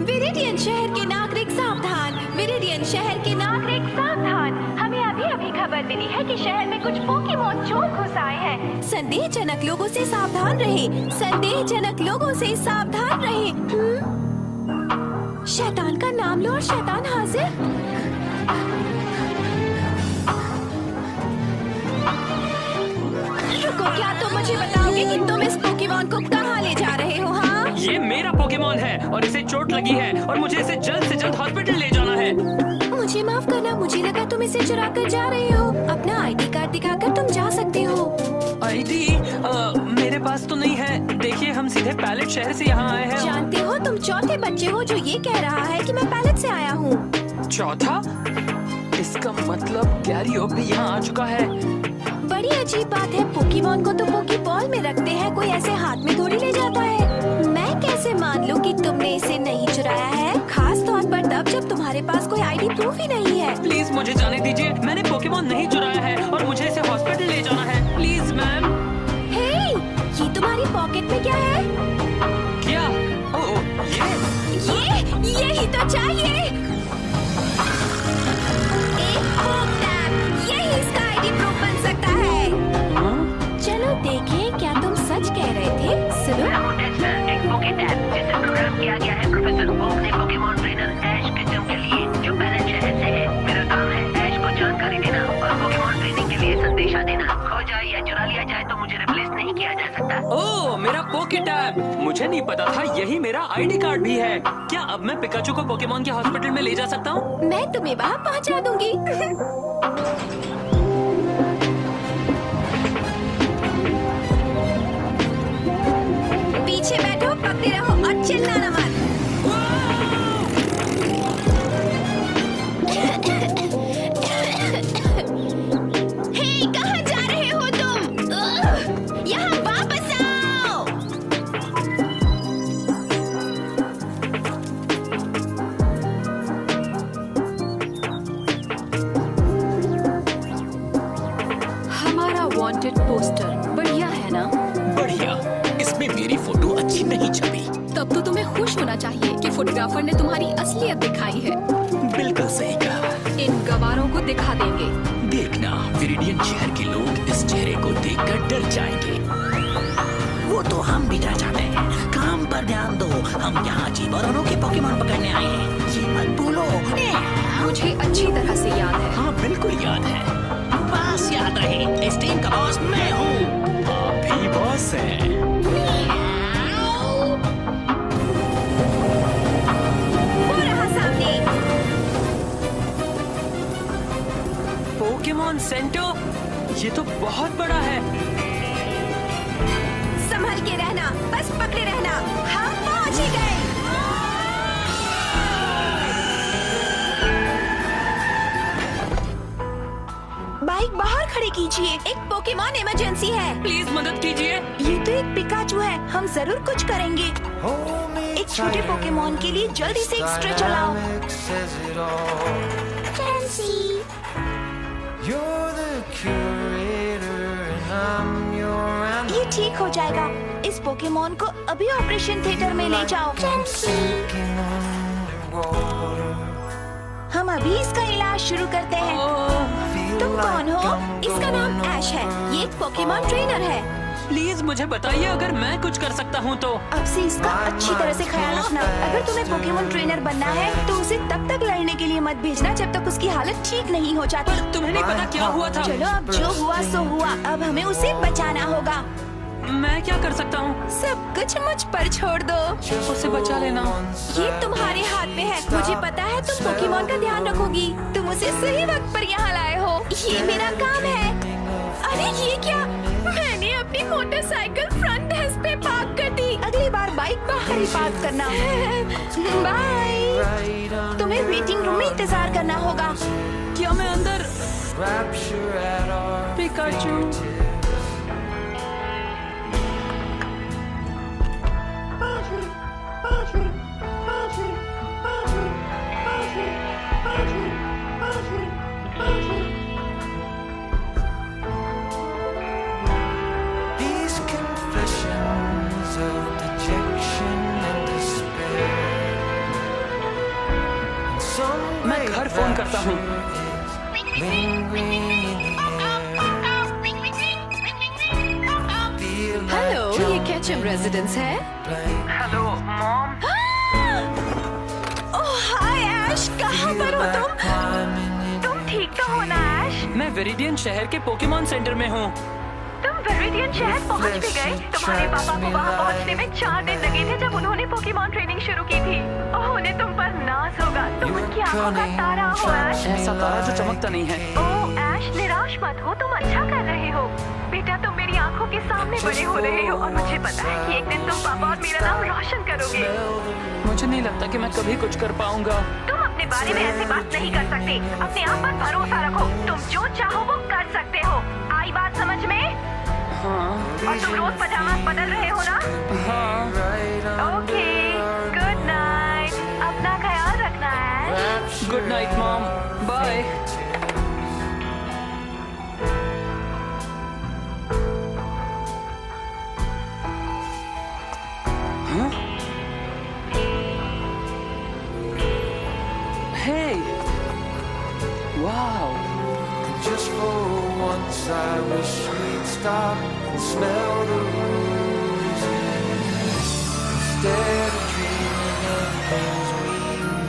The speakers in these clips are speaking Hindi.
विरिडियन शहर के नागरिक सावधान, विरिडियन शहर के नागरिक सावधान। हमें अभी खबर मिली है कि शहर में कुछ पोकेमॉन चोर घुस आए हैं। संदेहजनक लोगों से सावधान रहे, संदेहजनक लोगों से सावधान रहे। शैतान का नाम लो और शैतान हाजिर। रुको, क्या तुम मुझे बताओगे कि तुम इस पोकेमॉन को कहाँ ले जा रहे हो? हाँ, ये मेरा पोकेमॉन है और इसे चोट लगी है और मुझे इसे जल्द से जल्द हॉस्पिटल ले जाना है। मुझे माफ करना, मुझे लगा तुम इसे चुरा कर जा रहे हो। अपना आईडी कार्ड दिखाकर तुम जा सकते हो। आईडी मेरे पास तो नहीं है। देखिए, हम सीधे पैलेट शहर से यहाँ आए हैं। जानते हो, तुम चौथे बच्चे हो जो ये कह रहा है कि मैं पैलेट से आया हूँ। चौथा? इसका मतलब गैरियो भी यहाँ आ चुका है। बड़ी अजीब बात है, पोकेमॉन को तो पोकेबॉल में रखते हैं, कोई ऐसे हाथ में थोड़ी ले जाता है। मैं कैसे मान लूं कि तुमने इसे नहीं चुराया है, खास तौर पर तब जब तुम्हारे पास कोई आईडी प्रूफ ही नहीं है। प्लीज मुझे जाने दीजिए, मैंने पोकेमॉन नहीं चुराया है और मुझे इसे हॉस्पिटल ले जाना है। Please ma'am. हे, ये तुम्हारी पॉकेट में क्या है? क्या? ओह, यही तो चाहिए। एक पोक टैप, यही इसका आईडी प्रूफ बन सकता है। चलो देखें, क्या तुम सच कह रहे थे? सुनो, एक पोकेटैप जिसे प्रोग्राम किया गया है प्रोफेसर ओक ने पोकेमॉन ट्रेनर ऐश किचम के लिए, जो पैलेट शहर से है। मेरा काम है ऐश को जानकारी देना और पोकेमॉन ट्रेनिंग के लिए संदेशा देना। खो जाए या चुरा लिया जाए तो मुझे रिप्लेस नहीं किया जा सकता। ओह, मेरा पोकेटैप! मुझे नहीं पता था यही मेरा आईडी कार्ड भी है। क्या अब मैं पिकाचू को पोकेमॉन के हॉस्पिटल में ले जा सकता हूँ? मैं तुम्हें वहाँ पहुँचा दूंगी। पीछे बैठो, पकड़े रहो और चिल्लाना मत। हे, कहाँ जा रहे हो तुम? यहाँ वापस आओ। हमारा वांटेड पोस्टर बढ़िया है ना? बढ़िया। इसमें मेरी फोटो अच्छी नहीं छपी। तब तो तुम्हें खुश होना चाहिए कि फोटोग्राफर ने तुम्हारी असलियत दिखाई है। बिल्कुल सही कहा। इन गवारों को दिखा देंगे। देखना, विरिडियन शहर के लोग इस चेहरे को देखकर डर जाएंगे। वो तो हम भी डर जाते हैं। काम पर ध्यान दो, हम यहाँ जीव और अनोखे पोकेमॉन पकड़ने आए हैं। ये मत भूलो। मुझे अच्छी तरह से याद है। हाँ, बिल्कुल याद है। बस याद रहे, इस टीम का बॉस मैं हूँ। आप भी बॉस हैं। वो रहा सामने। Pokemon centre? ये तो बहुत बड़ा है। संभल के रहना, बस पकड़े रहना। हम पहुँच ही गए। बाइक बाहर खड़ी कीजिए, एक पोकेमॉन इमरजेंसी है। प्लीज मदद कीजिए। ये तो एक पिकाचू है, हम जरूर कुछ करेंगे। एक छोटे पोकेमॉन के लिए जल्दी से एक स्ट्रेच चलाओ। फैंसी। ये ठीक हो जाएगा। इस पोकेमॉन को अभी ऑपरेशन थिएटर में ले जाओ। हम अभी इसका इलाज शुरू करते हैं। तुम कौन हो? इसका नाम ऐश है, ये एक पोकेमॉन ट्रेनर है। प्लीज मुझे बताइए, अगर मैं कुछ कर सकता हूँ तो। अब से इसका अच्छी तरह से ख्याल रखना। अगर तुम्हें पोकेमॉन ट्रेनर बनना है तो उसे तब तक लड़ने के लिए मत भेजना जब तक उसकी हालत ठीक नहीं हो जाती। पर तुम्हें नहीं पता क्या हुआ था। चलो, अब जो हुआ सो हुआ, अब हमें उसे बचाना होगा। मैं क्या कर सकता हूँ? सब कुछ मुझ पर छोड़ दो। उसे बचा लेना। ये तुम्हारे हाथ में है। मुझे पता है तुम पोकेमॉन का ध्यान रखोगी। तुम उसे सही वक्त पर यहाँ लाए हो। ये मेरा काम है। अरे ये क्या? मैंने अपनी मोटरसाइकिल फ्रंट डेस्क पे पार्क कर दी। अगली बार बाइक बाहर ही पार्क करना। बाय। तुम्हें वेटिंग रूम में इंतजार करना होगा। क्या मैं अंदर? पिकाचू। मैं घर फोन करता हूँ। हेलो, ये कैचम रेजिडेंस है? Hello mom. Oh hi Ash, कहाँ पर हो तुम ठीक तो हो ना ऐश? मैं वेरिडियन शहर के पोकेमॉन सेंटर में हूँ। तुम वेरिडियन शहर पहुँच भी गए? तुम्हारे पापा को वहाँ पहुँचने में 4 दिन लगे थे जब उन्होंने पोकेमॉन ट्रेनिंग शुरू की थी। ओह उन्हें तुम पर नाज होगा, तुम उनकी आंखों का तारा हो ऐश। ऐसा तारा जो चमकता नहीं है। ओह ऐश, निराश मत हो, तुम अच्छा कर रहे हो। बेटा तुम मेरी आंखों के सामने बड़े हो रहे हो और मुझे पता है कि एक दिन तुम पापा और मेरा नाम रोशन करोगे। मुझे नहीं लगता कि मैं कभी कुछ कर पाऊंगा। तुम अपने बारे में ऐसी बात नहीं कर सकते। अपने आप पर भरोसा रखो, तुम जो चाहो वो कर सकते हो। आई बात समझ में? हाँ और तुम रोज पजामा बदल रहे हो ना? हाँ। Okay, good night. अपना ख्याल रखना है। Good night mom, bye. Hey! Wow! Just for once I wish we'd stop and smell the roses instead of dreaming of things we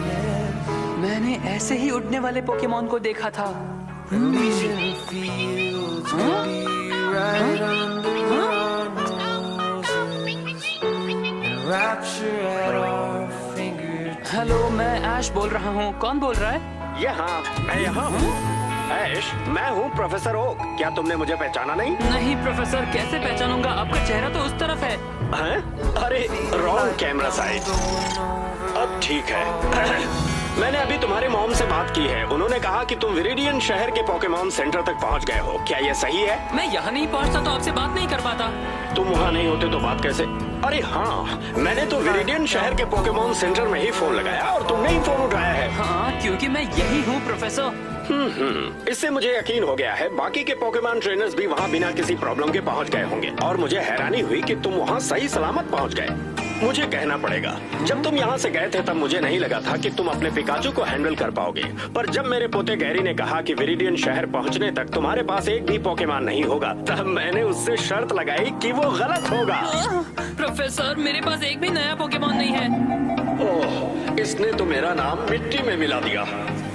met. मैंने ऐसे ही उड़ने वाले पोकेमॉन को देखा था। Reason feels to be right under our noses and rapture at our fingertips. Hello, मैं ऐश बोल रहा हूँ। कौन बोल रहा है? मैं यहाँ हूँ। ऐश, मैं हूँ प्रोफेसर ओक। क्या तुमने मुझे पहचाना नहीं? नहीं प्रोफेसर, कैसे पहचानूंगा? आपका चेहरा तो उस तरफ है। हैं? अरे रॉन्ग कैमरा साइड। अब ठीक है। मैंने अभी तुम्हारी मॉम से बात की है। उन्होंने कहा कि तुम विरिडियन शहर के पोकेमॉन सेंटर तक पहुँच गए हो। क्या ये सही है? मैं यहाँ नहीं पहुँचता तो आपसे बात नहीं कर पाता। तुम वहाँ नहीं होते तो बात कैसे? अरे हाँ, मैंने तो विरिडियन शहर के पोकेमॉन सेंटर में ही फोन लगाया और तुमने ही फोन उठाया है। हाँ, क्योंकि मैं यही हूँ प्रोफेसर। इससे मुझे यकीन हो गया है बाकी के पोकेमॉन ट्रेनर्स भी वहाँ बिना किसी प्रॉब्लम के पहुँच गए होंगे और मुझे हैरानी हुई कि तुम वहाँ सही सलामत पहुँच गए। मुझे कहना पड़ेगा, जब तुम यहाँ से गए थे तब मुझे नहीं लगा था कि तुम अपने पिकाचू को हैंडल कर पाओगे, पर जब मेरे पोते गैरी ने कहा कि विरिडियन शहर पहुँचने तक तुम्हारे पास एक भी पोकेमॉन नहीं होगा, तब मैंने उससे शर्त लगाई कि वो गलत होगा। प्रोफेसर, मेरे पास एक भी नया पोकेमॉन नहीं है। ओह, इसने तो मेरा नाम मिट्टी में मिला दिया।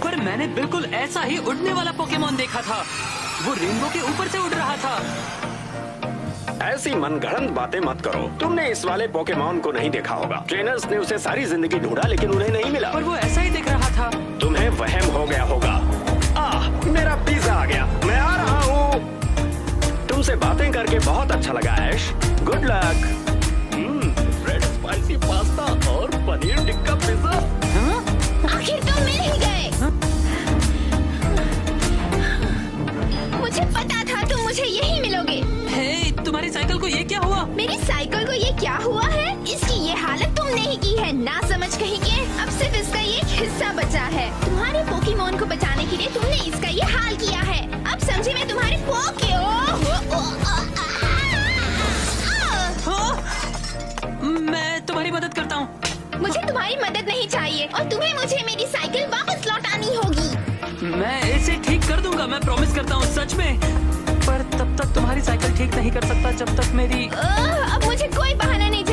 पर मैंने बिल्कुल ऐसा ही उड़ने वाला पोकेमॉन देखा था। वो रेनबो के ऊपर से उड़ रहा था। ऐसी मनगढ़ंत बातें मत करो। तुमने इस वाले पोकेमॉन को नहीं देखा होगा। ट्रेनर्स ने उसे सारी जिंदगी ढूंढा लेकिन उन्हें नहीं मिला। पर वो ऐसा ही दिख रहा था। तुम्हें वहम हो गया होगा। मेरा पिज्जा आ गया, मैं आ रहा हूँ। तुमसे बातें करके बहुत अच्छा लगा Ash. Good luck. Red spicy pasta और पनीर टिक्का पिज्जा। आखिर तुम मिल ही गए। मुझे पता था तुम मुझे यही मिलोगे। हे, तुम्हारी साइकिल को ये क्या हुआ? मेरी साइकिल को ये क्या हुआ है? इसकी ये हालत तुमने ही की है, ना समझ कहीं के। अब सिर्फ इसका ये हिस्सा बचा है। तुम्हारे पोकेमॉन को बचाने के लिए तुमने इसका ये हाल किया है। अब समझे मैं तुम्हारे मैं तुम्हारी मदद करता हूँ। मुझे तुम्हारी मदद नहीं चाहिए और तुम्हें मुझे मेरी साइकिल वापस लौटानी होगी। मैं इसे ठीक कर दूंगा, मैं प्रॉमिस करता हूँ, सच में। पर तब तक तुम्हारी साइकिल ठीक नहीं कर सकता जब तक मेरी अब मुझे कोई बहाना नहीं